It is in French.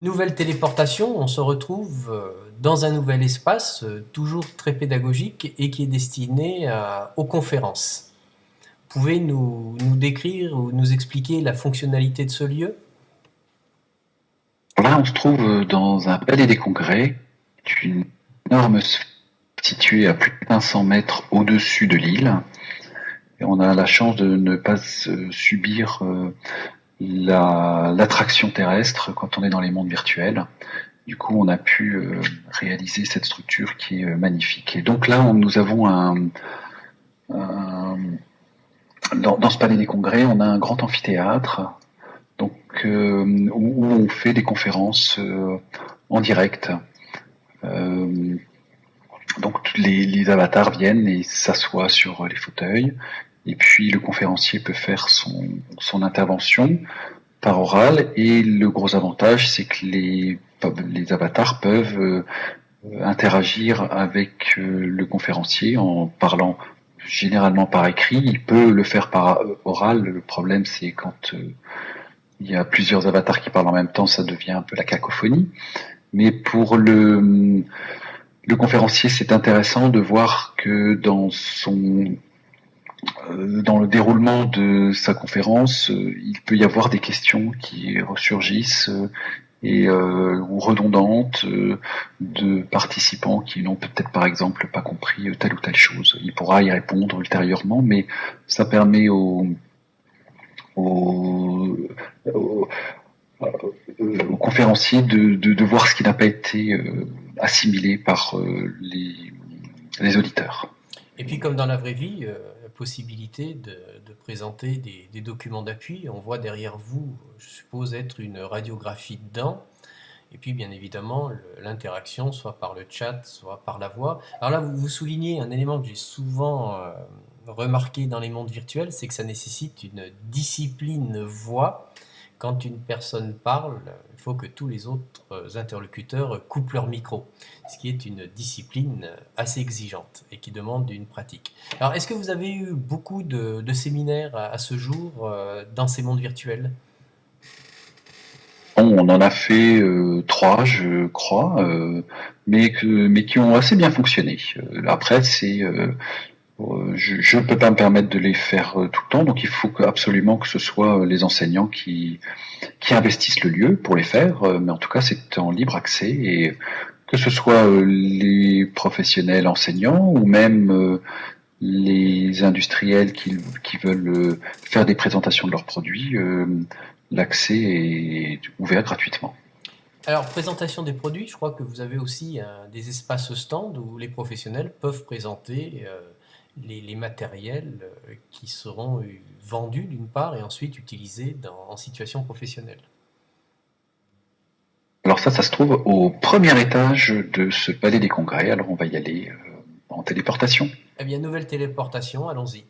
Nouvelle téléportation, on se retrouve dans un nouvel espace, toujours très pédagogique et qui est destiné aux conférences. Vous pouvez nous décrire ou nous expliquer la fonctionnalité de ce lieu? Là, on se trouve dans un palais des congrès, une énorme sphère située à plus de 500 mètres au-dessus de l'île. Et on a la chance de ne pas subir l'attraction terrestre quand on est dans les mondes virtuels. Du coup, on a pu réaliser cette structure qui est magnifique. Et donc là, nous avons un dans ce palais des congrès, on a un grand amphithéâtre, donc où on fait des conférences en direct. Euh, donc les avatars viennent et s'assoient sur les fauteuils, et puis le conférencier peut faire son intervention par oral, et le gros avantage, c'est que les avatars peuvent interagir avec le conférencier en parlant généralement par écrit. Il peut le faire par oral. Le problème, c'est quand il y a plusieurs avatars qui parlent en même temps, ça devient un peu la cacophonie. Mais pour le conférencier, c'est intéressant de voir que dans le déroulement de sa conférence, il peut y avoir des questions qui ressurgissent ou redondantes de participants qui n'ont peut-être par exemple pas compris telle ou telle chose. Il pourra y répondre ultérieurement, mais ça permet aux, aux, aux conférenciers de voir ce qui n'a pas été assimilé par les auditeurs. Et puis comme dans la vraie vie, la possibilité de présenter des documents d'appui. On voit derrière vous, je suppose, être une radiographie dedans. Et puis, bien évidemment, l'interaction, soit par le chat, soit par la voix. Alors là, vous soulignez un élément que j'ai souvent remarqué dans les mondes virtuels, c'est que ça nécessite une discipline voix. Quand une personne parle, il faut que tous les autres interlocuteurs coupent leur micro, ce qui est une discipline assez exigeante et qui demande une pratique. Alors, est-ce que vous avez eu beaucoup de séminaires à ce jour dans ces mondes virtuels? Bon, on en a fait trois, je crois, mais qui ont assez bien fonctionné. Après, je ne peux pas me permettre de les faire tout le temps, donc il faut absolument que ce soit les enseignants qui investissent le lieu pour les faire, mais en tout cas c'est en libre accès, et que ce soit les professionnels enseignants ou même les industriels qui veulent faire des présentations de leurs produits, l'accès est ouvert gratuitement. Alors, présentation des produits, je crois que vous avez aussi des espaces stands où les professionnels peuvent présenter les matériels qui seront vendus d'une part et ensuite utilisés en situation professionnelle. Alors ça se trouve au premier étage de ce palais des congrès, alors on va y aller en téléportation. Eh bien, nouvelle téléportation, allons-y.